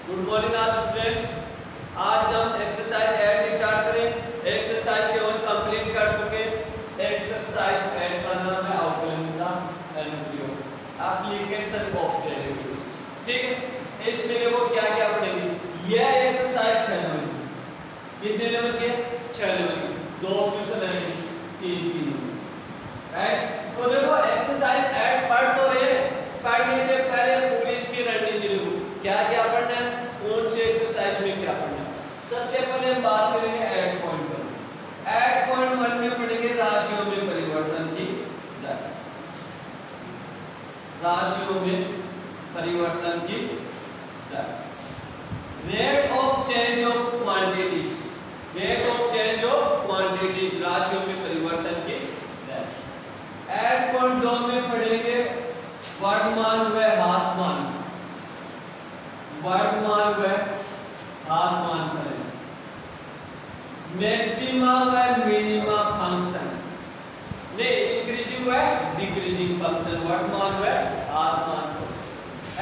Good morning आज students. आज हम एक्सरसाइज 8 स्टार्ट करें। एक्सरसाइज 7 कंप्लीट कर चुके। एक्सरसाइज 8 का नाम है आउटलाइन का अनुप्रयोग, एप्लीकेशन ऑफ डेरिवेटिव। ठीक है, इसमें देखो क्या क्या पढ़ेंगे। यह एक्सरसाइज 6 नंबर की, कितने नंबर की? 6 नंबर की। 2 क्वेश्चन है, 3 राइट। तो देखो एक्सरसाइज 8 पढ़ तो रहे, पढ़ने से पहले पूरी इसकी रणनीति देखो क्या क्या पढ़ना है, कौन से एक्सरसाइज में क्या पढ़ना है। सबसे पहले हम बात करेंगे 8.1। 8.1 में पढ़ेंगे राशियों में परिवर्तन की दर। राशियों में परिवर्तन की दर, rate of change of quantity. Rate of change of quantity, राशियों में परिवर्तन की दर। 8.2 में पढ़ेंगे वर्तमान व ह्रासमान। वर्तमान व ह्रासमान करें, मैक्सिमा व मिनिमा फंक्शन, ने इंक्रीजिंग व डिक्रीजिंग फंक्शन, वर्तमान व ह्रासमान।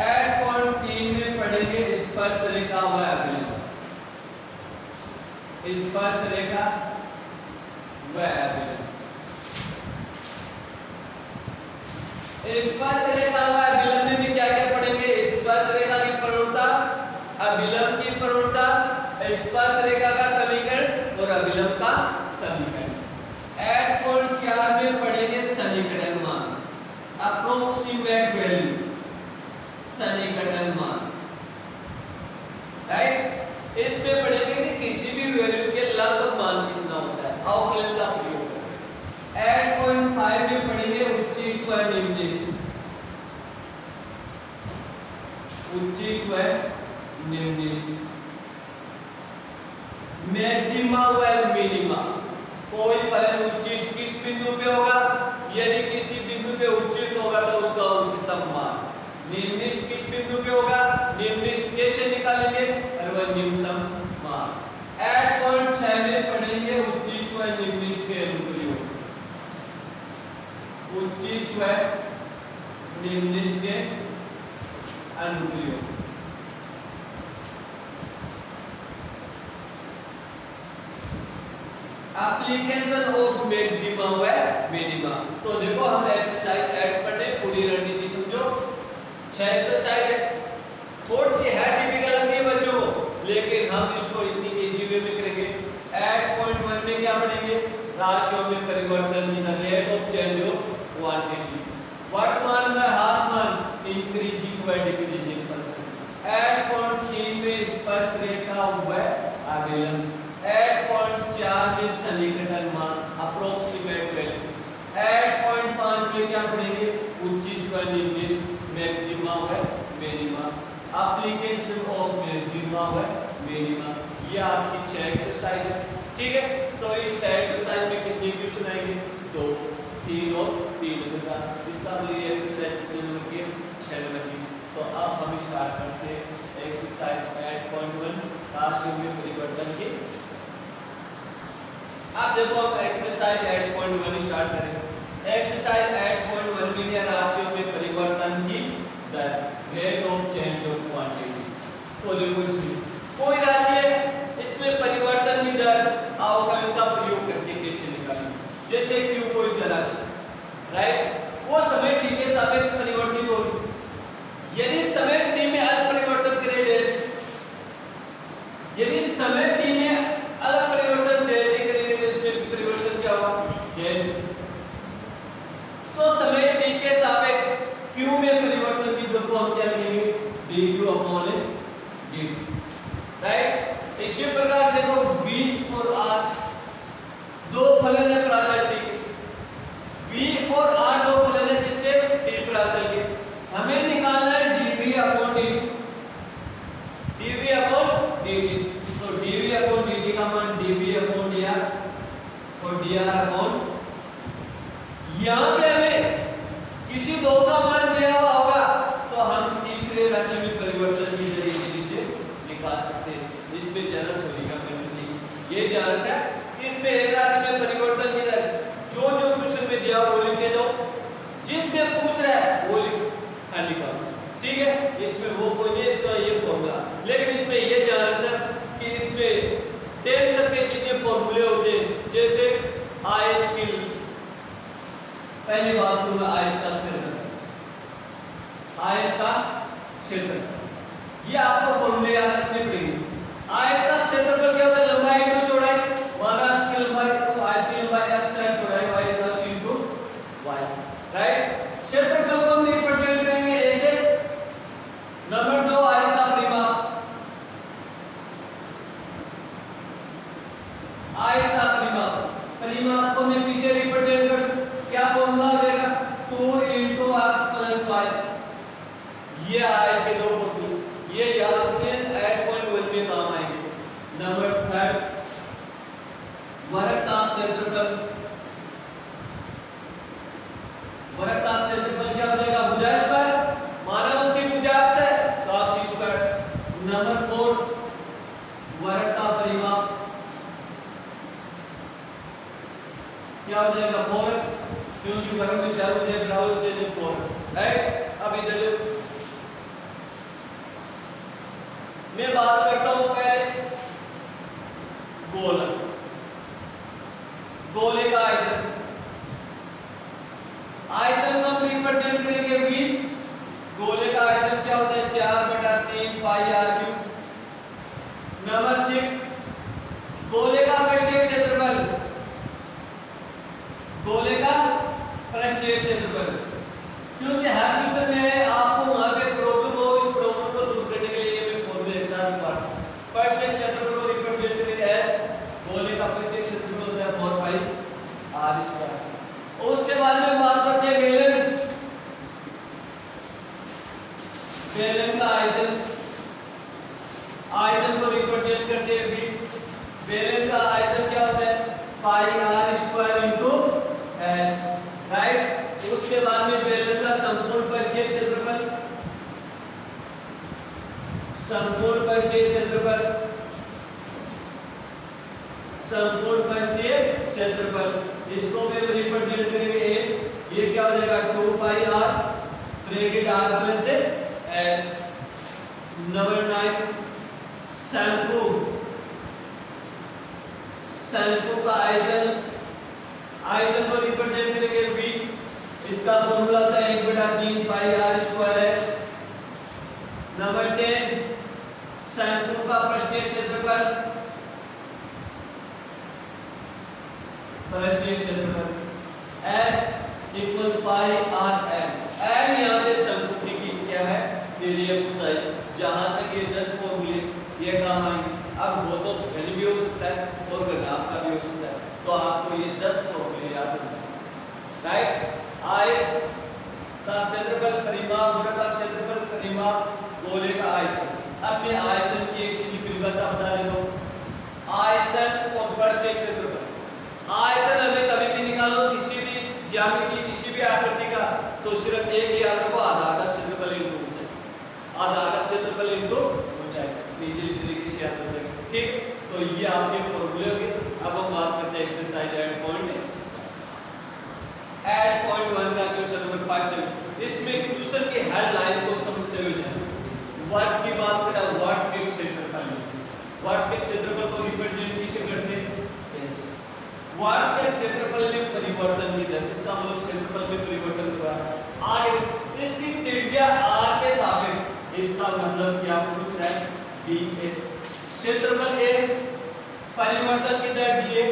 8.3 में पढ़ेंगे स्पर्श रेखा व अभिलंब। स्पर्श रेखा व अभिलंब। स्पर्श रेखा व अभिलंब में क्या क्या पढ़ेंगे? स्पर्श रेखा की प्रवणता, अभिलंब की प्रवणता, स्पर्श रेखा का समीकरण और अभिलंब का समीकरण। 8.4 में पढ़ेंगे सन्निकटन मान, अप्रोक्सीमेट वैल्यू, सन्निकटन मान। राइट, इसमें पढ़ेंगे कि किसी भी वैल्यू के लगभग मान कितना होता है, आउटलाइन का प्रयोग। 8.5 में पढ़ेंगे उच्चिष्ट व निम्निष्ट। उच्चिष्ट व निम्निष्ट, मैक्सिमा व मिनिमा। कोई फलन उच्चिष्ट किस बिंदु पे होगा? यदि किसी बिंदु पे उच्चिष्ट होगा तो उसका उच्चतम मान। निम्निष्ट किस बिंदु पे होगा? निम्निष्ट कैसे निकालेंगे? और वह निम्नतम मान। 8.6 में पढ़ेंगे उच्चिष्ट व निम्निष्ट के अनुप्रयोग। उच्चिष्ट व निम्निष्ट के अनुप्रयोग। एप्लीकेशन ऑफ मैक्सिमा व मिनिमा। तो देखो हम एक्सरसाइज 8 पढ़ने, पूरी रणनीति समझो। 6 एक्सरसाइज है, थोड़ी सी है टिपिकल लगती है बच्चों को, लेकिन हम इसको इतनी इजी वे में करेंगे। 8.1 में क्या पढ़ेंगे? राशियों में परिवर्तन की दर, rate of change of quantity. वर्तमान व ह्रासमान, इंक्रीजिंग व डिक्रीजिंग फंक्शन। 8.3 में स्पर्श रेखा व अभिलंब। 8.4 में सन्निकटन मान, अप्रोक्सीमेट वैल्यू। 8.5 में क्या पढ़ेंगे? उच्चिष्ट व निम्निष्ट, मैक्सिमा व मिनिमा, एप्लीकेशन ऑफ मैक्सिमा व मिनिमा। ये आपकी 6 एक्सरसाइज है। ठीक है, तो इस 6 एक्सरसाइज में कितने क्वेश्चन आएंगे? 2, 3 और 3 होगा। इसका लिए एक्सरसाइज कितने नंबर की? 6 नंबर की। तो अब हम स्टार्ट करते हैं एक्सरसाइज 8.1, राशियों में परिवर्तन की। अब देखो हम एक्सरसाइज 8.1 स्टार्ट करें। एक्सरसाइज 8.1 में क्या? राशियों में परिवर्तन की दर, rate of change of quantity. तो देखो इसमें कोई राशि है, इसमें परिवर्तन की दर आउटलाइन का प्रयोग करके कैसे निकालें? जैसे q कोई चर राशि, राइट, वो समय t के सापेक्ष परिवर्तित होगी। यदि समय t में अलग परिवर्तन करे, यदि समय t में अलग परिवर्तन डेल्टा करेंगे तो इसमें परिवर्तन क्या होगा? डेल्टा। तो समय t के सापेक्ष q में परिवर्तन की दर को हम क्या लिखेंगे? dq/dt। राइट, इसी प्रकार देखो v और r दो फलन है प्राचल t के। v और r दो फलन है किसके? t प्राचल के। हमें निकालना है dv/dt। dv/dt, तो dv/dt का मान dv/dr और dr/, यहाँ पे हमें किसी दो का मान दिया हुआ होगा तो हम तीसरे राशि में परिवर्तन की तरीके से निकाल सकते हैं। इसमें जरूरत होगा नहीं, ये ध्यान रखना है। इसमें एक राशि में परिवर्तन की दर जो क्वेश्चन में दिया वो लिख के दो, जिसमें पूछ रहा है वो लिखो, निकालो। ठीक है, इसमें वो कोई नहीं, इसका ये फॉर्मूला। लेकिन आयत की पहली बात करूंगा आयत का क्षेत्र, आयत का क्षेत्र, ये आपको फॉर्मूले याद रखने पड़ेंगे। आयत का क्षेत्रफल क्या होता है? लंबाई इंटू चौड़ाई, माना अक्ष की लंबाई तो आयत की लंबाई x है, चौड़ाई y अक्ष इंटू y, राइट। क्षेत्रफल को हम रिप्रेजेंट करेंगे ऐसे। नंबर 2 आयत का परिमाप, आयत का परिमाप, परिमाप को मैं पीछे रिप्रेजेंट कर दूं, क्या फॉर्मूला हो जाएगा? 2 into x plus y। ये आयत के दो फॉर्मूले, ये याद रखिए, एट पॉइंट 1 में काम आएंगे। नंबर 3 वृत्त का क्षेत्रफल, वृत्त का क्षेत्रफल क्या हो जाएगा? भुजा स्क्वायर, माना उसकी भुजा x है तो अक्ष स्क्वायर। नंबर 4 वृत्त का परिमाप क्या हो जाएगा? 4x, क्योंकि वृत्त में चारों से बराबर होते हैं 4x, राइट। अब इधर देखो, मैं बात करता हूं पहले गोला, गोले का आयतन, आयतन को हम रिप्रेजेंट करेंगे v। गोले का आयतन क्या होता है? 4/3 पाई r क्यूब। नंबर 6 गोले का पृष्ठीय क्षेत्रफल, गोले का पृष्ठीय क्षेत्रफल, क्योंकि हर क्वेश्चन में आपको वहां पे प्रॉब्लम को, इस प्रॉब्लम को दूर करने के लिए मैं फॉर्मूले एक साथ पढ़ा। पृष्ठीय क्षेत्रफल को रिप्रेजेंट करेंगे एस, गोले का पृष्ठीय क्षेत्रफल होता है 4 पाई r स्क्वायर। और उसके बाद में बात करते हैं बेलन, बेलन का आयतन, आयतन को रिप्रेजेंट करते हैं v। बेलन का आयतन क्या होता है? पाई r square into h, right. उसके बाद में बेलन का संपूर्ण पृष्ठीय क्षेत्रफल, संपूर्ण पृष्ठीय क्षेत्रफल, संपूर्ण पृष्ठीय क्षेत्रफल, इसको भी रिप्रेजेंट करेंगे a। ये क्या हो जाएगा? 2 पाई r bracket r plus h। Number 9 शंकु, शंकु का आयतन, आयतन को रिप्रेजेंट करेंगे v। इसका फॉर्मूला होता है 1/3 पाई r स्क्वायर है। नंबर 10 शंकु का पृष्ठीय क्षेत्रफल, पृष्ठीय क्षेत्रफल s equal pi r m। m यहाँ पे शंकु की क्या है? एरिया ऊंचाई। जहां तक ये 10 फॉर्मूले ये काम आएंगे। अब वो तो घन भी हो सकता है और घनाभ का भी हो सकता है, तो आपको ये 10 फॉर्मूले याद रखना, राइट। आयत का क्षेत्रफल, परिमाप, वृत्त का क्षेत्रफल, परिमाप, गोले का आयतन। अब मैं आयतन की एक सीधी परिभाषा बता देता हूं। आयतन और पृष्ठीय क्षेत्रफल, आयतन हमें कभी भी निकालो किसी भी ज्यामिति, किसी भी आकृति का, तो सिर्फ एक ही याद रखो, आधार का क्षेत्रफल इंटू ऊंचाई, आधार का क्षेत्रफल इंटू ऊंचाई, इजीली तरीके से याद रखेंगे, ठीक। तो ये आपके फॉर्मूले हो गए। अब हम बात करते हैं एक्सरसाइज एट पॉइंट 1 का क्वेश्चन नंबर 5। इसमें क्वेश्चन की हेडलाइन को समझते हुए जाएं। वर्ग की बात करें, वर्ग के क्षेत्रफल, वर्ग के क्षेत्रफल को रिप्रेजेंट किसे करते हैं? ऐसे। वर्ग के क्षेत्रफल में परिवर्तन की दर, इसका मतलब क्षेत्रफल में परिवर्तन हुआ। आगे इसकी त्रिज्या r के सापेक्ष, इसका मतलब क्या पूछ रहा है? dA। क्षेत्रफल a, परिवर्तन की दर dA,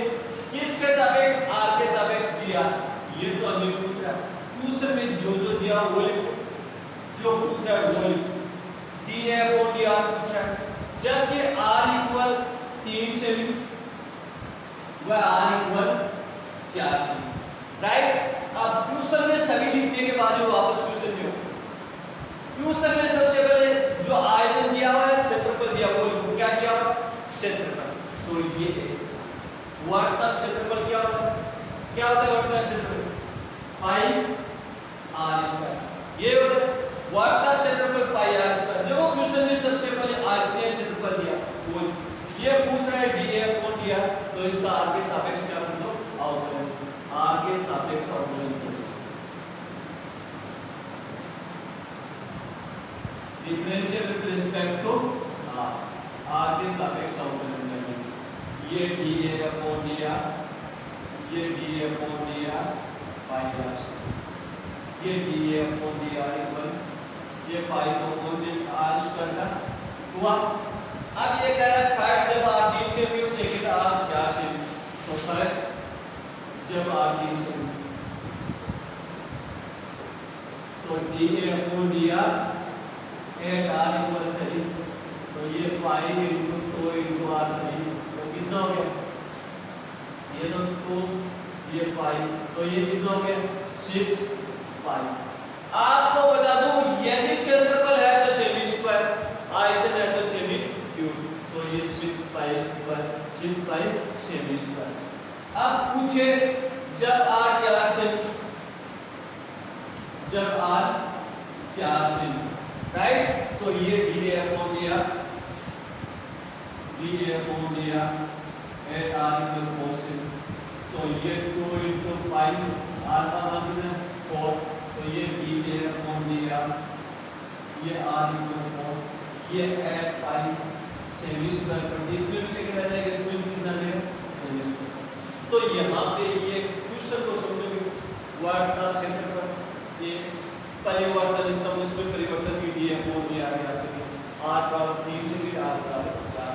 किसके सापेक्ष? r के सापेक्ष dr। ये तो हमें पूछ रहा है, क्वेश्चन में जो जो दिया वो लिखो, जो पूछ रहा है वो लिखो। dA अपॉन dr पूछ रहा है, जबकि r इक्वल 3 सेमी व r इक्वल 4 सेमी, राइट। अब क्वेश्चन में सभी लिखने के बाद जो वापस क्वेश्चन में हो, क्वेश्चन में सबसे पहले जो आयतन दिया हुआ है, क्षेत्रफल दिया हुआ है, क्या दिया हुआ? क्षेत्रफल। तो ये वर्ग का क्षेत्रफल क्या होता है? क्या होता है वर्ग का क्षेत्रफल? पाई r स्क्वायर। ये होता है वर्ग का क्षेत्रफल पाई r स्क्वायर। देखो क्वेश्चन में सबसे पहले आयतनीय क्षेत्रफल दिया, वो ये पूछ रहा है dA अपॉन dr, तो इसका r के सापेक्ष क्या कर दो? अवकलन, r के सापेक्ष अवकलन करो। Differential with respect to r के सापेक्ष अवकलन करेंगे। ये dA अपॉन dr, ये dA/dr पाई r स्क्वायर, ये dA/dr इक्वल ये पाई तो कोजेंट r स्क्वायर का हुआ। अब ये कह रहा है फर्स्ट जब r 3 सेमी और सेकंड r 4 सेमी, तो फर्स्ट जब r 3 सेमी तो dA/dr एट r इक्वल 3, तो ये पाई इंटू 2 इंटू r 3, तो कितना हो गया, ये तो 2 ये पाई, तो ये कितना हो गया 6 पाई। आपको बता दूं यदि क्षेत्रफल है तो सेमी स्क्वायर, आयतन है तो सेमी क्यूब, तो ये 6 पाई स्क्वायर, 6 पाई सेमी स्क्वायर। अब पूछे जब r 4 सेमी, जब r 4 सेमी, राइट, तो ये dA/dr eight r equal 4 semi, तो ये 2 इंटू पाई r का मान कितना है 4, तो ये dA/dr ये r इक्वल 4, ये एट पाई सेमी स्क्वायर पर, इसमें भी सेकंड आ जाएगा, इसमें भी कितना देगा सेमी स्क्वायर। तो यहाँ पे ये क्वेश्चन को समझो वर्ड का सेंटर पर ये परिवर्तन स्तंभ, इसमें परिवर्तन की dA/dr याद करें, r बराबर 3 से भी r बराबर 4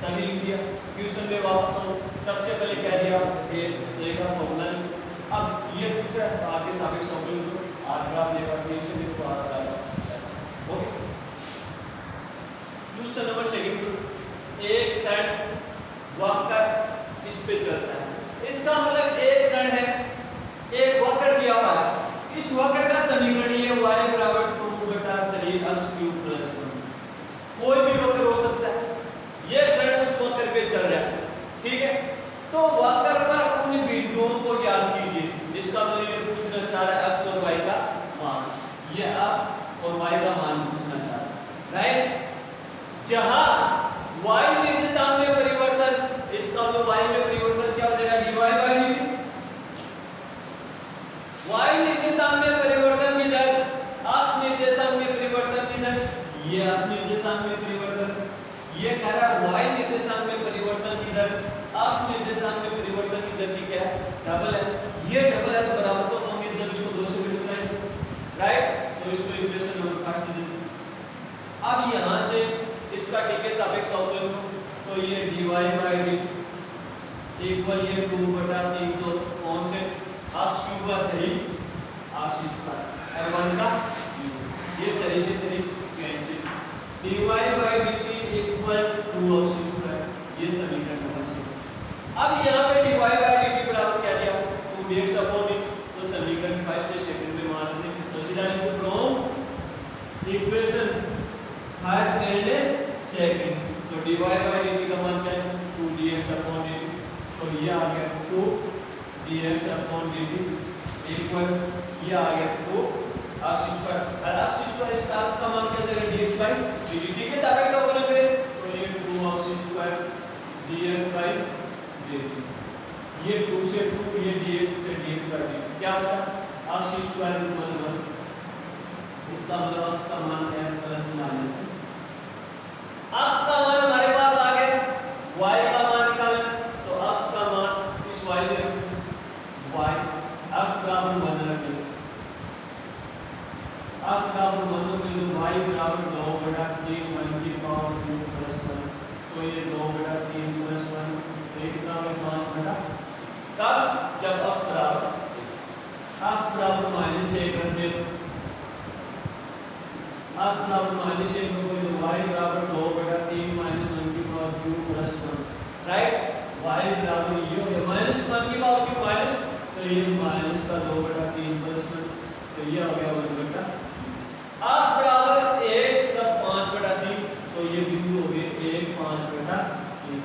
सभी लिख दिया। क्वेश्चन में वापस हम सबसे पहले क्या दिया a का फॉर्मूला, अब ये पूछ रहा है r के सापेक्ष अवकलन r बराबर देगा 3 से भी तो r बराबर ओके। क्वेश्चन नंबर सेकंड, एक कण वक्र इस पे चलता है, इसका मतलब एक कण है, एक वक्र दिया हुआ है, इस वक्र का समीकरण ये y बराबर 2/3 x क्यूब प्लस 1, कोई भी वक्र हो सकता है, ये कण उस वक्र पे चल रहा है, ठीक है। तो वक्र पर उन बिंदुओं को याद कीजिए, इसका मतलब ये पूछना चाह रहा है x और y का मान, ये x और y का मान पूछना चाह रहा है, राइट। जहां y निर्देशांक में परिवर्तन, इसका मतलब y में परिवर्तन क्या हो जाएगा dy/dt, y निर्देशांक में परिवर्तन किधर, x निर्देशांक में परिवर्तन किधर, ये x निर्देशांक में परिवर्तन, ये कह रहा है y निर्देशांक में परिवर्तन किधर, x निर्देशांक में परिवर्तन किधर की क्या है डबल है, ये डबल है तो बराबर तो होंगे जब इसको 2 से मल्टीप्लाई, राइट, तो इसको इक्वेशन नंबर 5 दे दीजिए। अब यहां से इसका t के सापेक्ष अवकलन, तो ये dy/dt इक्वल ये 2/3 तो कांस्टेंट x क्यूब का 3 x स्क्वायर और 1 का ये 3 से 3 cancel, dy/dt equal 2x square, ये समीकरण नंबर 6। अब यहाँ पे dy/dt बराबर क्या दिया 2dx/dt, तो समीकरण फर्स्ट से सेकंड में मान लें, तो सीधा लिखो from equation first and second, तो dy/dt का मान क्या है 2dx/dt, तो ये आ गया 2dx/dt इक्वल ये आ गया 2x स्क्वायर, और x स्क्वायर इस x का मान क्या देगा dx/dt के सापेक्ष अवकलन करें, तो ये 2x स्क्वायर dx/dt, ये 2 से 2 ये dx से dx/dt क्या बचा x स्क्वायर इक्वल 1, इसका मतलब x का मान क्या है प्लस माइनस, x का मान हमारे पास आ गया, y का मान निकालना, तो x का मान इस y में y x बराबर 1 रख दो, x बराबर 1 रख दो, y बराबर 2/3 1 की पावर 2 प्लस 1, तो ये 2/3 प्लस 1, तो ये कितना होगा 5/, तब जब x बराबर -1 रख दे, x बराबर -1 को तो y बराबर 2/3 -1 की पावर 2 प्लस 1, राइट, y बराबर ये हो गया -1 की पावर क्यों माइनस, तो ये माइनस का 2/3 प्लस 1, तो ये हो गया 1/, x बराबर 1 तब 5/3, तो ये बिंदु हो गए 1 5/3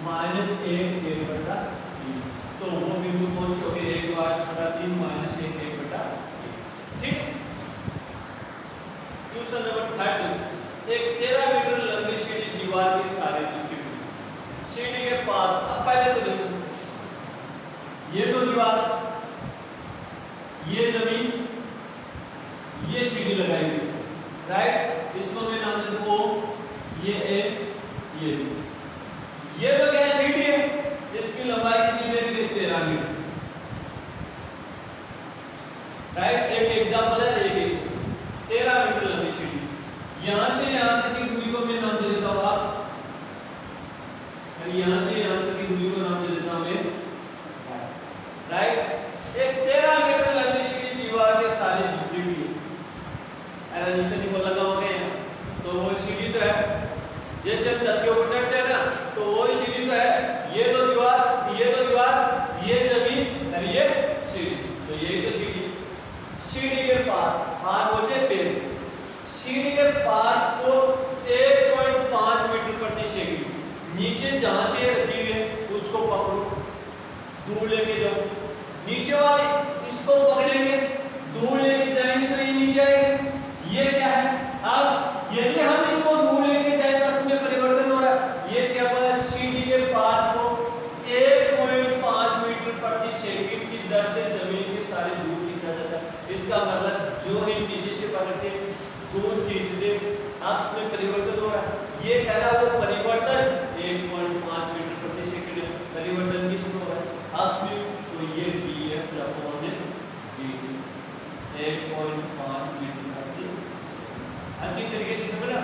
-1 1/3, तो वो बिंदु कौन से हो गए 1 5/3 -1 1/3, ठीक। क्वेश्चन नंबर 3, एक 13 मीटर लंबी सीढ़ी दीवार के सहारे झुकी हुई, सीढ़ी के पास, अब पहले तो देखो ये तो दीवार, ये जमीन, ये सीढ़ी लगाई हुई, राइट, इसको मैं नाम दे दूं O, ये A, ये तो क्या है सीढ़ी है, इसकी लंबाई कितनी दे दी 13 मीटर, राइट, एक एग्जांपल है, एक 13 मीटर लंबी सीढ़ी, यहां से यहां तक की दूरी को मैं नाम दे देता हूं आर्क्स, यहां से यहां तक की दूरी को नाम दे देता हूं मैं राइट। एक 13 मीटर लंबी सीढ़ी दीवार के सारे झुकी हुई है, ऐसा नीचे नहीं लगा होगा यहाँ, तो वो सीढ़ी तो है, जैसे हम छत के ऊपर चढ़ते हैं ना, तो वो सीढ़ी तो है, ये तो दीवार, ये तो दीवार, ये जमीन और ये सीढ़ी, तो यही तो सीढ़ी। सीढ़ी के पार बोलते हैं पेड़, सीढ़ी के पार को 1.5 मीटर प्रति सेकंड नीचे जहां से रखी हुई है उसको पकड़ो, दूर लेके जाओ, नीचे वाले इसको पकड़ेंगे, दूर लेके जाएंगे तो ये नीचे आएगा, ये क्या है। अब यदि हम इसको दूर लेके जाए तो अक्ष में परिवर्तन हो रहा है, ये क्या है, सीढ़ी के पार को 1.5 मीटर प्रति सेकंड की दर से जमीन के सारे दूर खींचा जाता है। इसका मतलब जो ही नीचे से पकड़ते दूर खींचते अक्ष में परिवर्तन हो रहा है, ये कह रहा है वो परिवर्तन 1.5 मीटर प्रति सेकंड है, परिवर्तन किसमें हो रहा है अक्ष में, तो ये dx अपॉन dt 1.5 मीटर प्रति, अच्छी तरीके से समझना।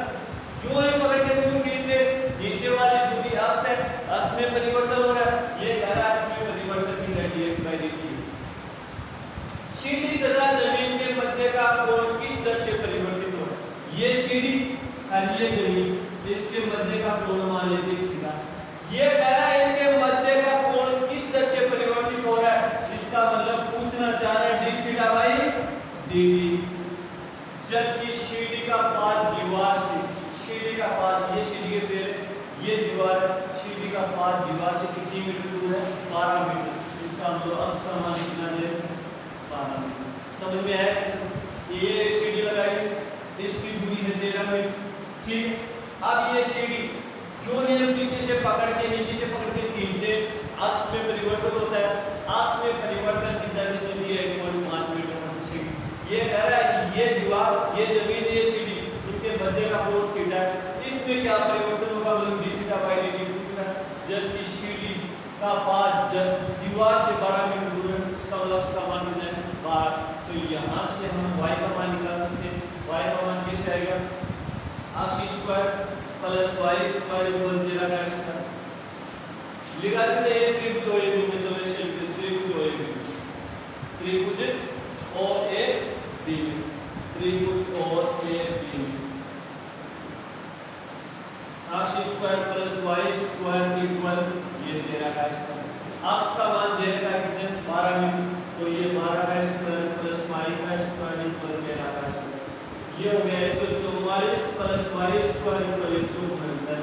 जो ही पकड़ के दूर खींच रहे, नीचे वाली दूरी अक्ष है, अक्ष में परिवर्तन हो रहा है, ये कह रहा है अक्ष में परिवर्तन की है dx/dt। सीढ़ी तथा जमीन के मध्य का कोण किस दर से परिवर्तित हो रहा है, ये सीढ़ी और ये जमीन, इसके मध्य का कोण मान लेते थीटा, ये कह रहा है इनके मध्य का कोण किस दर से परिवर्तित हो रहा है, इसका मतलब पूछना चाह रहा है d थीटा बाई dt। जबकि सीढ़ी का पाद दीवार से, सीढ़ी का पाद, ये सीढ़ी के पैर, ये दीवार, सीढ़ी का पाद दीवार से कितनी मीटर दूर है, 12 मीटर, इसका मतलब अक्ष का मान कितना है, 12 मीटर। समझ में आया कुछ? ये एक सीढ़ी लगाई, इसकी दूरी है 13 मीटर, ठीक। अब ये सीढ़ी जो है पीछे से पकड़ के, नीचे से पकड़ के खींचते, अक्ष में परिवर्तन होता है, अक्ष में परिवर्तन की दर इसमें दी है 1.5 मीटर प्रति सेकंड। ये कह रहा है ये दीवार, ये जमीन, ये सीढ़ी, इनके मध्य का कोण थीटा है, इसमें क्या परिवर्तन होगा, मतलब d थीटा बाई dt पूछ रहा है। जबकि सीढ़ी का पाद दीवार से 12 मीटर दूर है, इसका मतलब अक्ष का मान कितना है, 12, तो यहाँ से हम y का मान निकाल सकते हैं। y का मान कैसे आएगा, अक्ष square plus y square equal 13 का स्क्वायर, लिखा सकते हैं त्रिभुज OAB में, चलो इसे लिखते हैं त्रिभुज OAB, त्रिभुज OAB, त्रिभुज OAB, अक्ष square plus y square equal ये 13 का स्क्वायर, अक्ष का मान दे रखा है कितने, 12 मीटर, तो ये 12 का स्क्वायर प्लस y का स्क्वायर इक्वल 13 का स्क्वायर, ये हो गया 144 plus y square equal 169,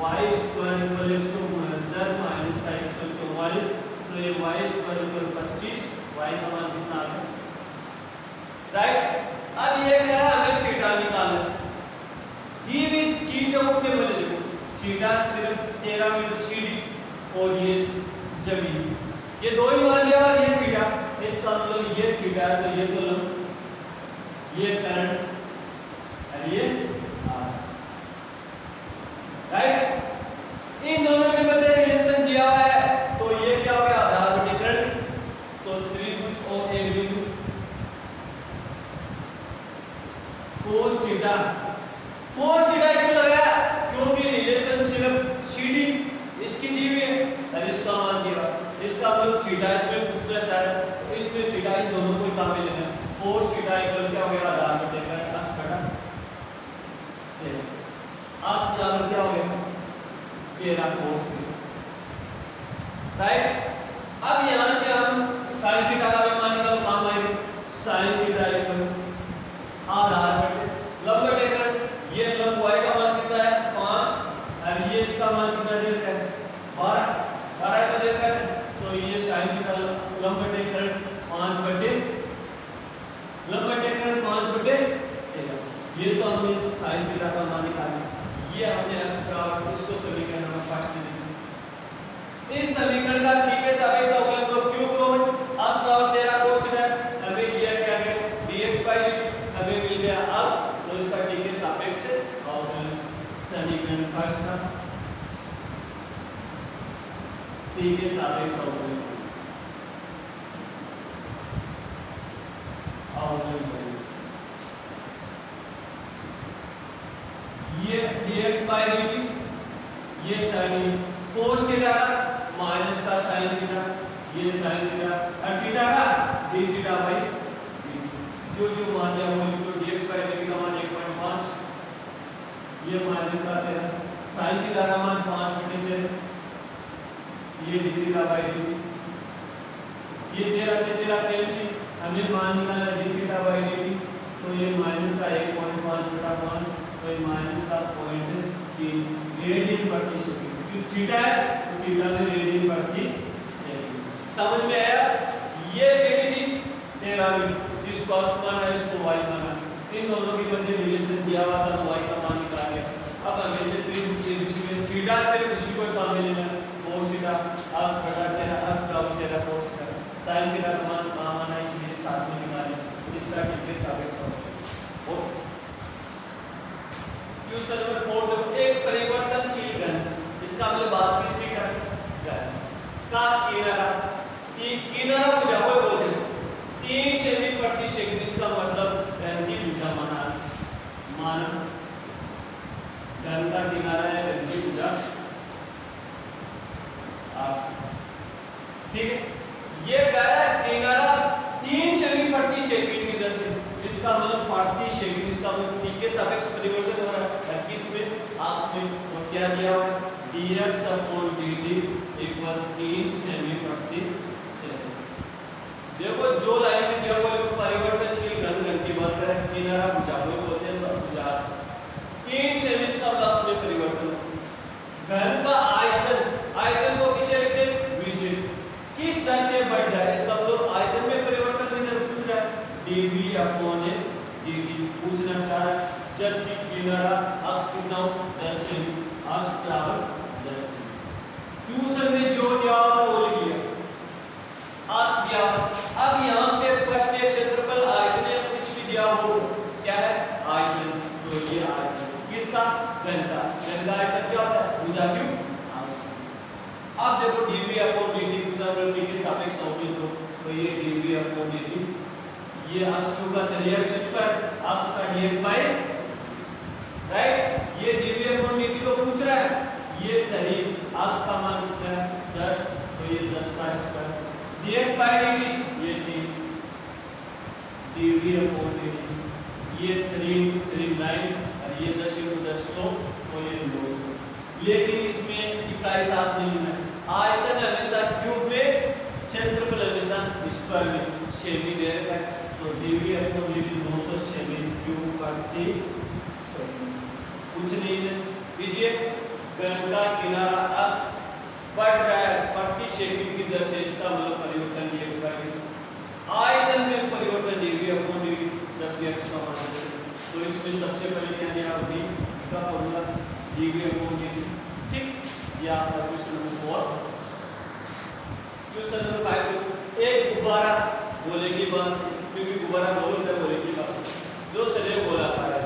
y square equal 169 minus का 144, तो ये y स्क्वायर इक्वल 25, y का मान कितना आ गया, राइट। अब ये कह रहा है हमें थीटा निकालना है, दी हुई चीज के बदले देखो, थीटा सिर्फ 13 मीटर सीढ़ी और ये जमीन, ये दो ही मान लिया और ये थीटा, इसका मतलब ये थीटा है, तो ये तो लंब, ये करंट और ये आर, राइट। इन दोनों के मध्य रिलेशन दिया हुआ है, तो ये क्या हो गया, आधार बटे करंट, तो त्रिभुज OAB cos theta, cos theta क्यों लगाया, क्योंकि रिलेशन सिर्फ सीडी इसकी दी हुई है और इसका मान दिया, इसका मतलब थीटा इसमें पूछना चाह रहा है, तो इसमें थीटा इन दोनों को काम में लेना, cos थीटा इक्वल क्या हो गया, आधार बटे करंट, अक्ष बटा 13, अक्ष बराबर क्या हो गया 13 cos थीटा, राइट। अब यहां से हम sin थीटा का भी मान निकाल, काम आएगा, sin थीटा इक्वल आधार बटे लंब बटे करंट, ये लंब y का मान कितना है 5 और ये इसका मान कितना दे रखा है 12 का दे रखा है, तो ये sin थीटा लंब बटे करंट 5 बटे लंब बटे करंट 5 बटे 13, ये तो हमने sin थीटा का मान निकाला, ये हमने x बराबर, इसको समीकरण नंबर 5 में लिखा। इस समीकरण का t के सापेक्ष अवकलन करो, क्यों करो, अक्ष बराबर 13 cos थीटा, हमें दिया क्या है dx/dt, हमें मिल गया अक्ष, तो इसका t के सापेक्ष अवकलन, समीकरण फर्स्ट का t के सापेक्ष अवकलन। 1000 ये dx by dt, ये 30 cos थीटा माइनस का sin थीटा, ये sin थीटा और थीटा का d थीटा बाई जो जो मान लिया वो लिखो। dx by dt का मान 1.5, ये माइनस का 13, sin थीटा का मान 5/13, ये d थीटा बाई dt, ये 13 से 13 कैंसिल, हमें मान निकालना d थीटा बाई dt, तो ये माइनस का 1.5/5, तो ये माइनस का 0.3 रेडियन प्रति सेकंड, क्योंकि थीटा है तो थीटा में रेडियन प्रति सेकंड। समझ में आया? ये सीधी थी 13 मिनट, इसको x माना, इसको y माना, इन दोनों के मध्य रिलेशन दिया हुआ था तो y का मान निकाल लिया। अब हमें से फिर थीटा से इसी को काम में लेना, cos थीटा x बटा 13 x बराबर 13 cos थीटा, sin थीटा का मान माना, इसलिए साथ में निकालें, इसका कितने सापेक्ष होगा। क्वेश्चन नंबर 4 देखो, एक परिवर्तनशील घन, इसका मतलब बात किसकी करें? घन का किनारा, किनारा भुजा को बोलते हैं 3 सेमी प्रति सेकंड, इसका मतलब घन की भुजा माना घन का किनारा है, घन की भुजा ठीक है। ये कह रहा है किनारा 3 सेमी प्रति सेकंड की दर से, इसका मतलब प्रति सेकंड, इसका मतलब t के सापेक्ष परिवर्तन हो रहा है किसमें? अक्ष में। और क्या दिया हुआ है? dx upon dt equal 3 semi प्रति सेकंड। देखो जो लाइन में दिया हुआ है परिवर्तनशील घन की बात करें, किनारा भुजा को बोलते हैं, भुजा अक्ष 3 सेमी, इसका अक्ष में परिवर्तन। घन का आयतन को किसे लिखते हैं? v से, किस दर से बढ़ रहा है, इसका मतलब आयतन में परिवर्तन की दर पूछ रहा है, dv अपॉन dt पूछना चाह रहा है। जबकि किनारा अक्ष कितना हो? 10 सेमी, अक्ष बराबर 10 सेमी। ट्यूशन में जो दिया होता वो लिख लिया, अक्ष दिया। अब यहाँ पे फर्स्ट एक क्षेत्रफल आयतन कुछ भी दिया हो, क्या है? आयतन, तो ये आयतन किसका? घन का। घन का आयतन क्या होता है? भुजा क्यों? अक्ष। अब देखो dv अपॉन dt भुजा प्रति के सापेक्ष अवकलन करो, तो ये dv अपॉन dt, ये अक्ष क्यों का dx स्क्वायर, अक्ष का dx बाय राइट, ये dv अपॉन dt को पूछ रहा है, ये तरीक अक्ष का मान कितना है? 10, तो ये 10 का स्क्वायर, dx बाय dt ये 3, dv अपॉन dt ये 3 × 3 9, और ये 10 × 10 100, तो ये 200। लेकिन इसमें इकाई साथ नहीं है, आयतन हमेशा क्यूब में, क्षेत्रफल हमेशा स्क्वायर में, सेमी दे रखा है, तो dv upon dt 200 semi cube प्रति सेकंड। कुछ नहीं है, कीजिए घन का किनारा अक्ष बढ़ रहा है प्रति सेकंड की दर से, इसका मतलब परिवर्तन dx बाय dt। आयतन में परिवर्तन dv अपॉन dt जब x का मान है, तो इसमें सबसे पहले क्या दिया? v का फॉर्मूला dv अपॉन dt, ठीक। ये आपका क्वेश्चन नंबर 4। क्वेश्चन नंबर 5, एक गुब्बारा, गोले की बात, क्योंकि गुब्बारा गोल होता है, गोले की बात, जो सदैव गोलाकार है,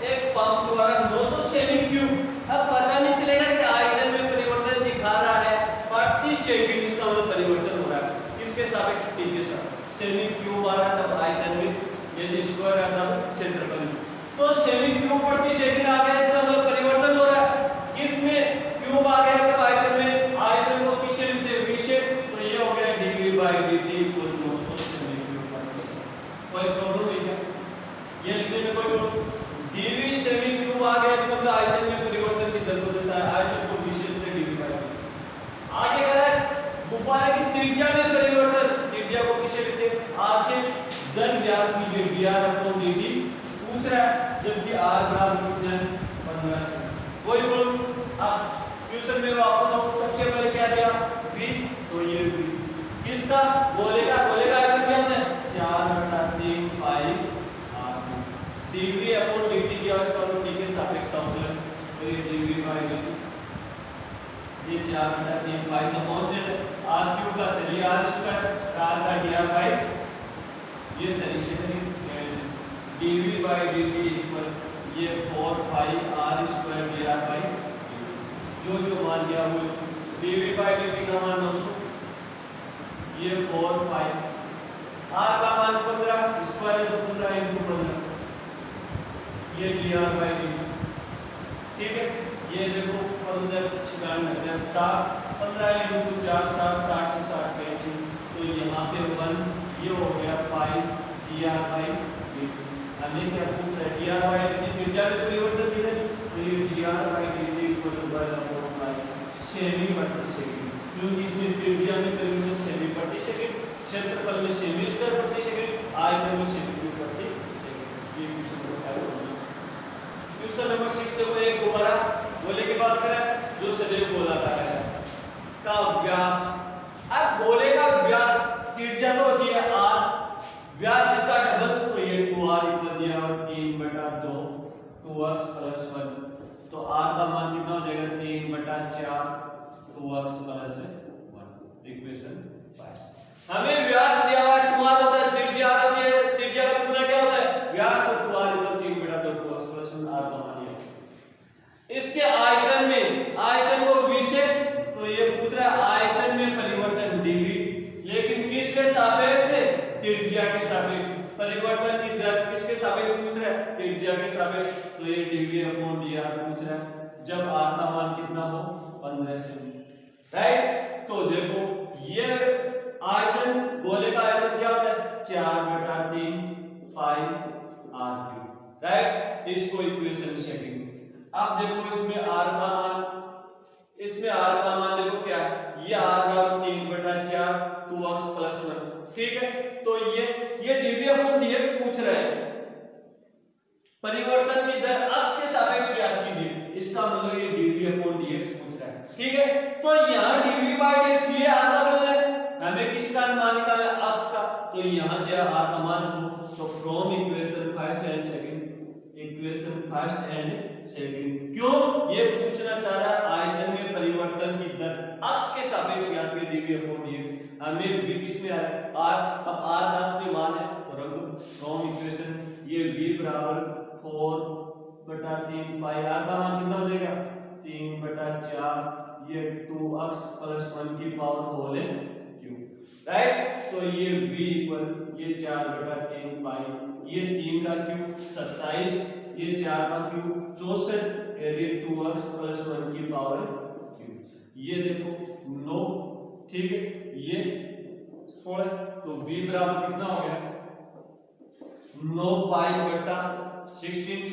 एक पंप द्वारा 900 सेमी क्यूब, अब पता नहीं चलेगा कि आयतन में परिवर्तन दिखा रहा है प्रति सेकंड, इसका मतलब परिवर्तन हो रहा है किसके सापेक्ष? t के साथ। सेमी क्यूब आ रहा है तब आयतन में, यदि स्क्वायर आता है क्षेत्रफल में, तो सेमी क्यूब प्रति सेकंड आ गया, इसका मतलब परिवर्तन हो रहा है किसमें? क्यूब आ गया तब आयतन में, आयतन को किससे लिखते हैं? v से, तो ये हो गया dv बाय dt इक्वल 900 सेमी क्यूब प्रति सेकंड। कोई प्रॉब्लम नहीं है ये लिखने में? कोई प्रॉब्लम? dv सेमी क्यूब आ गया, इसका मतलब आयतन में परिवर्तन की दर को दर्शाता है, आयतन को v से लिखते dv बाय dt। आगे कह रहा है गुब्बारे की त्रिज्या में परिवर्तन, त्रिज्या को किसे लिखते हैं? r से, दर ज्ञात कीजिए dr अपॉन dt पूछ रहा है, जबकि r बराबर कितना है? 15 से। कोई प्रॉब्लम? आप क्वेश्चन में वापस आओ, सबसे पहले क्या दिया? v, तो ये v किसका? गोले का। गोले का आयतन क्या होता है? 4/3 पाई r, dv अपॉन dt की आवश्यकता होती है सापेक्ष अवकलन, तो ये dv बाय dt, ये 4/3 पाई का कांस्टेंट है, r क्यूब का 3r स्क्वायर, r का dr बाय ये तरीके से dv बाय dt इक्वल ये 4 पाई r स्क्वायर dr बाय जो मान दिया वो dv बाय dt का मान 900, ये 4 पाई r का मान 15 स्क्वायर है तो 15 इंटू 15 ये dr बाई dt। ठीक है, ये देखो 15 96 60 15 इंटू 4 60 60 से 60 कैंसिल, तो यहाँ पे 1 ये हो गया पाई dr बाई dt। हमें क्या पूछ रहा है, dr बाई dt त्रिज्या में परिवर्तन किधर, तो ये dr by dt equal to 1/पाई सेमी प्रति सेकंड, क्योंकि इसमें त्रिज्या में परिवर्तन सेमी प्रति सेकंड, क्षेत्रफल में सेमी स्क्वायर प्रति सेकंड, आयतन में सेमी क्यूब प्रति सेकंड। ये क्वेश्चन होता है। क्वेश्चन नंबर 6 देखो, एक गुब्बारा गोले की बात करें जो सदैव गोलाकार है का व्यास, अब गोले का व्यास त्रिज्या तो होती है r, व्यास इसका डबल तो ये 2r इक्वल दिया और 3/2 2x + 1, तो r का मान कितना हो जाएगा 3/4 2x + 1 इक्वेशन 5। हमें व्यास दिया हुआ 2r होता है, त्रिज्या r होती है, त्रिज्या का दुगुना क्या होता है व्यास, तो 2r = 3/2 2x + 1 r का मान दिया। इसके आयतन में, आयतन को v से, तो ये पूछ रहा है आयतन में परिवर्तन dv, लेकिन किसके सापेक्ष है, त्रिज्या के सापेक्ष, परिवर्तन की दर किसके सापेक्ष पूछ रहा है, त्रिज्या के सापेक्ष, तो ये dv/dr पूछ रहा है जब r का मान कितना हो 15 सेमी, राइट। तो देखो ये आयतन, गोले का आयतन क्या होता है 4/3 पाई r3, राइट। इसको इक्वेशन सेकंड। अब देखो इसमें r का मान, इसमें r का मान देखो क्या, ये r बराबर 3/4 2x + 1, ठीक है। तो ये dv/dx पूछ रहा है, परिवर्तन की दर अक्ष के सापेक्ष ज्ञात कीजिए, इसका मतलब ये dv/dx पूछ रहा है, ठीक है। तो यहाँ dv/dx ये आधा बदल है, हमें किसका मान निकालना है अक्ष का, तो यहाँ से r का मान हो, तो from equation first and second, equation first and second, क्यों ये पूछना चाह रहा है आयतन में परिवर्तन की दर अक्ष के सापेक्ष ज्ञात कीजिए dv/dx, हमें v किस में आ रहा है r, अब r का अक्ष में मान है तो रख दो फ्रॉम इक्वेशन, ये v बराबर 4/3 पाई, r का मान कितना हो जाएगा 3/4, ये 2x + 1 की पावर होल है क्यूब, राइट। तो ये v इक्वल ये 4/3 पाई, ये 3 का क्यूब 27, ये 4 का क्यूब 64, ये 2x + 1 की पावर क्यूब, ये देखो 9, ठीक है, ये 16, तो v बराबर कितना हो गया 9 पाई/16,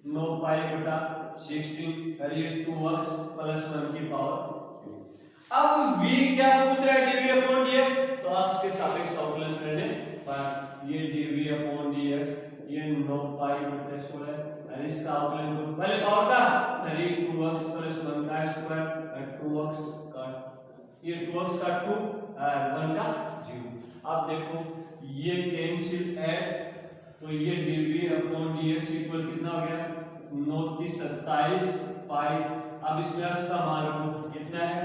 9 पाई/16 और ये 2x + 1 की पावर क्यूब। अब v क्या पूछ रहा है dv/dx, तो अक्ष के सापेक्ष अवकलन करने पर ये dv/dx ये 9 पाई/16 और इसका अवकलन करो, पहले पावर का 3 2x + 1 का स्क्वायर और 2x का, ये 2x का 2 और 1 का 0। अब देखो ये कैंसिल ऐड, तो ये dv/dx इक्वल कितना हो गया 9 × 27 पाई, अब इसमें अक्ष का मान रखो कितना है,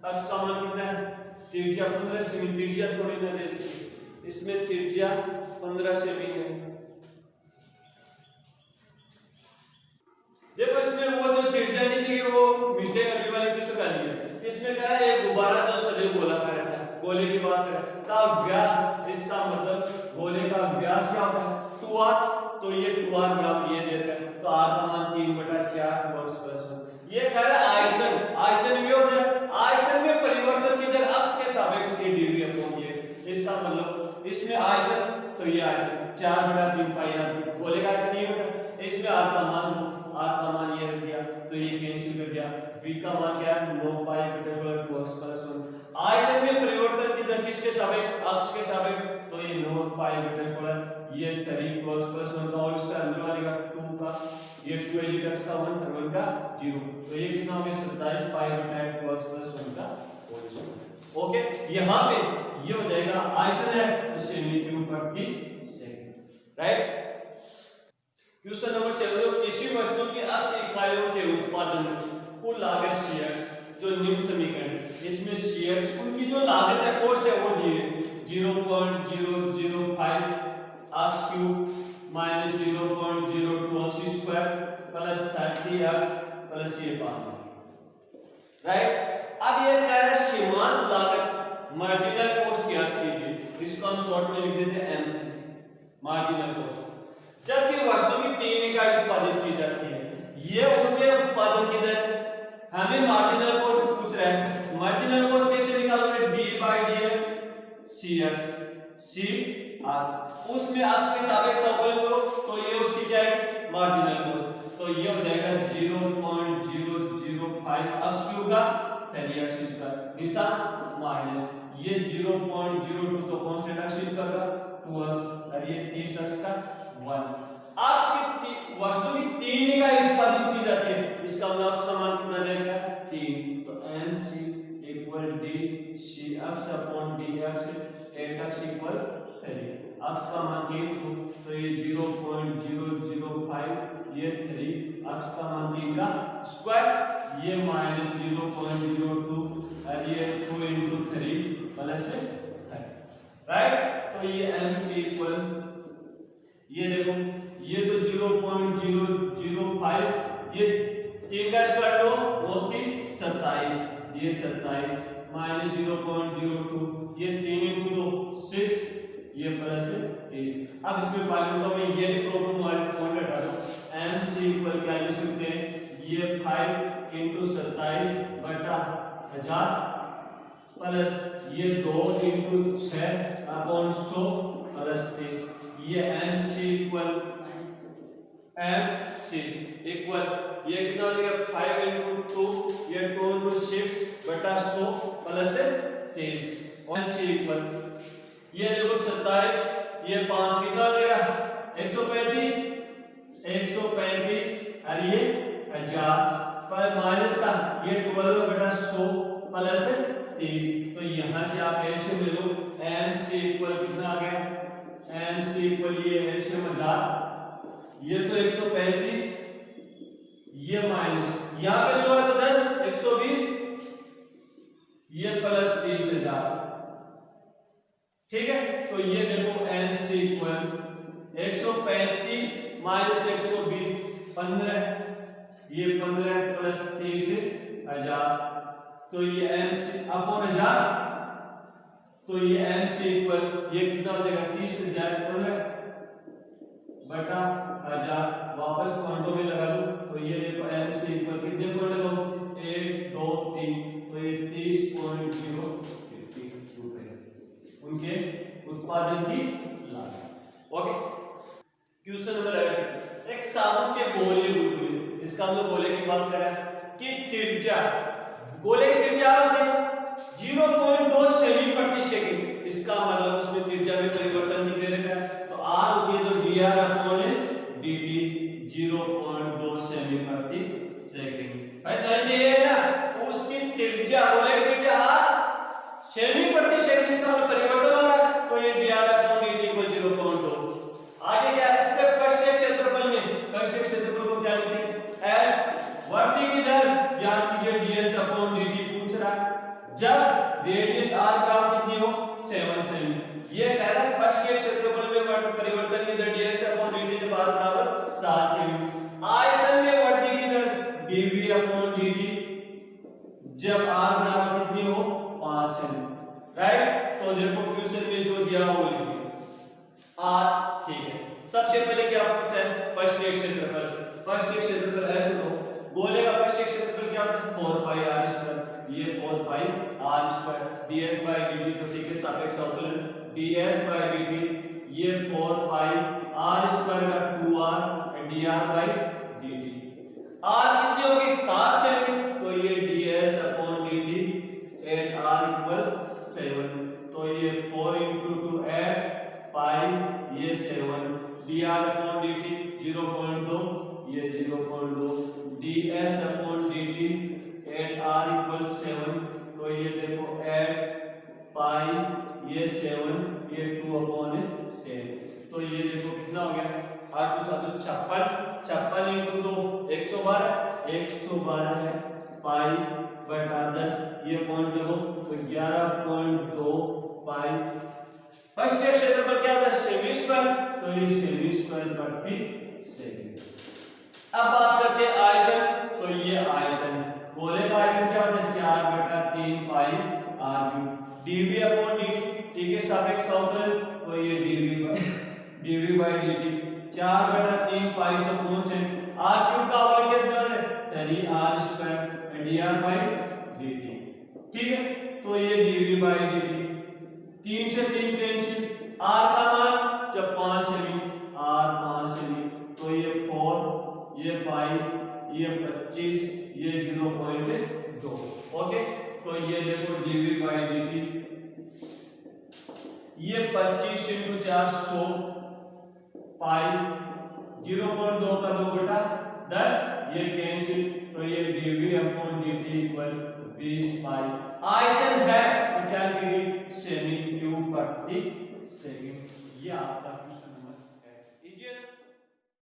अक्ष का मान कितना है, त्रिज्या 15 सेमी, त्रिज्या थोड़ी ना दे, इसमें त्रिज्या 15 सेमी है। देखो इसमें वो जो त्रिज्या नहीं दी वो मिस्टेक अगली वाले क्वेश्चन का लिया, इसमें क्या है एक गुब्बारा जो सदैव गोलाकार रहता है, गोले की बात करें का व्यास, इसका मतलब गोले का व्यास क्या होता है 2r, तो ये 2r बराबर ये दे रहा है, तो r का मान 3/4 2x + 1, ये कह रहा है आयतन, आयतन भी होता है, आयतन में परिवर्तन की दर अक्ष के सापेक्ष ये dv/dx, इसका मतलब इसमें आयतन, तो ये आयतन 4/3 पाई r, गोले का आयतन ये होता है, इसमें r का मान, r का मान ये रख दिया, तो ये कैंसिल कर दिया, v का मान क्या है 9 पाई/16 2x + 1, आयतन में परिवर्तन की दर किसके सापेक्ष अक्ष के सापेक्ष, तो ये 9 पाई/16, ये 3 2x + 1 का, और इसका अंदर वाले का 2 का, ये 2 x का 1 और 1 का 0, तो ये कितना हो गया 27 पाई/2x + 1 का होल स्क्वायर। ओके, यहाँ पे ये हो जाएगा आयतन है तो सेमी क्यूब प्रति सेकंड, राइट। क्वेश्चन नंबर 7, किसी वस्तु की अक्ष इकाइयों के उत्पादन कुल लागत शेयर्स जो निम्न समीकरण, इसमें शेयर्स उनकी जो लागत है कॉस्ट है वो दी है 0.005 x cube minus 0.02 x square plus 30x plus ये 5, राइट। अब ये कह रहा है सीमांत लागत मार्जिनल कॉस्ट ज्ञात कीजिए, इसको हम शॉर्ट में लिख देते हैं MC, मार्जिनल कॉस्ट। जब भी वस्तु की 3 इकाई उत्पादित की जाती है, ये उनके उत्पादन की दर, हमें मार्जिनल कॉस्ट पूछ रहा है। मार्जिनल कॉस्ट कैसे निकालोगे? D/dx CX, उसमें x के सापेक्ष अवकलन करो तो ये उसकी क्या है? Marginal cost. तो ये हो जाएगा 0.005 x क्यूब का 3x स्क्वायर, निशान माइनस, ये 0.02 तो कांस्टेंट x स्क्वायर का 2x, और ये 30x का 1। x की वस्तु की 3 इकाई उत्पादित की जाती है, इसका मतलब x का मान कितना देगा? 3। तो MC equal DCx/dx 8x equal 3। x का मान 3 तो ये 0.005, ये 3, x का मान 3 का स्क्वायर, ये माइनस 0.02 और ये 2 × 3 प्लस 3, राइट। तो ये MC इक्वल, ये देखो ये तो 0.005, ये 3 का स्क्वायर लो वो 27, ये 27 माइनस 0.02, ये 3 × 2 6, ये प्लस 30। अब इसमें पॉइंटों में ये लिखो, पॉइंट हटा दो। MC इक्वल क्या लिख सकते हैं? ये 5 × 27 बटा 1000 प्लस ये 2 × 6/100 प्लस 30। ये MC इक्वल ये कितना हो जाएगा? 5 × 2, ये 2 × 6 बटा 100 प्लस 30। MC इक्वल, ये देखो 27, ये 5 कितना हो जाएगा? 135 और ये 1000 पर माइनस का ये 12 बटा 100 प्लस 30। तो यहां से आप एलसीएम ले लो। MC इक्वल कितना आ गया? MC इक्वल ये एलसीएम 1000, ये तो 135, ये माइनस, यहां पे 100 है तो 10, 120, ये प्लस 30,000, ठीक है। तो ये देखो MC इक्वल 135 माइनस 120 15, ये 15 प्लस 30,000, तो ये MC अपॉन 1000, तो ये MC इक्वल ये कितना हो जाएगा? 30,000 15 बटा 1000, वापस पॉइंटों में लगा दो तो ये देखो MC इक्वल कितने पॉइंट लगाओ? 1 2 3, तो ये 30.050 रुपए उनके उत्पादन की लागत। ओके, क्वेश्चन नंबर 8, एक साबुन के गोले बुलबुले, इसका हम लोग गोले की बात कर रहे हैं कि त्रिज्या, गोले की त्रिज्या होती है 0.2 सेमी प्रति सेकंड, इसका मतलब उसमें त्रिज्या में परिवर्तन नहीं दे रखा है, तो R होती है तो dr/dt 0.2 सेमी प्रति सेकंड। पता चाहिए ना, उसकी त्रिज्या, गोले की त्रिज्या R सेमी प्रति सेकंड, इसका मतलब परिवर्तन हो रहा है, तो ये dr/dt को 0.2। आगे क्या है? इसके पृष्ठीय क्षेत्रफल में, पृष्ठीय क्षेत्रफल को क्या लिखते हैं? S वर्ती की दर ज्ञात कीजिए, ds/dt पूछ रहा है, जब रेडियस r का कितनी हो? 7 सेमी। ये कह रहा है पृष्ठीय क्षेत्रफल में परिवर्तन की दर ds/dt जब r बराबर 7 सेमी। आयतन में वर्ती की दर dv/dt जब r बराबर कितनी हो? 5 सेमी, राइट। तो देखो क्वेश्चन में जो दिया वो लिखिए r, ठीक है। सबसे पहले क्या पूछा है? पृष्ठीय क्षेत्रफल। पृष्ठीय क्षेत्रफल ऐसे लो, गोले का पृष्ठीय क्षेत्रफल क्या होता है? 4πr², ये 4πr², ds/dt तो ठीक है, सापेक्ष अवकलन ds/dt, ये 4πr² का 2r dr/dt, r कितनी होगी? 7 सेमी, तो ये ds/dt 8r = 7, तो ये 4 × 2 8 पाई, ये 7 dr/dt 0.2, ये 0.2 ds/dt 8r = 7, तो ये देखो 8 पाई, ये 7, ये 2/10, तो ये देखो कितना हो गया? 8 × 7 = 56, 56 × 2 112 है, पाई बटा 10, ये पॉइंट देखो तो 11.2 पाई। पृष्ठीय क्षेत्रफल क्या था? सेमी स्क्वायर, तो ये सेमी स्क्वायर प्रति सेकंड। अब बात करते हैं आयतन, तो ये आयतन, गोले का आयतन क्या होता है? 4/3 पाई r3 dv/dt, ठीक है, सापेक्ष अवकलन 3r² dr/dt। ठीक है, तो ये dv/dt 3 से 3 कैंसिल, r का मान जब 5 से भी r 5 से भी तो ये 4 ये पाई ये 25 ये 0.2। ओके, तो ये देखो dv/dt ये 25 × 4 100 पाई 0.2 का 2/10 ये कैंसिल, तो ये dv/dt इक्वल 20 पाई। आयतन है तो क्या लिखेंगे सेमी क्यूब प्रति सेकंड। ये आपका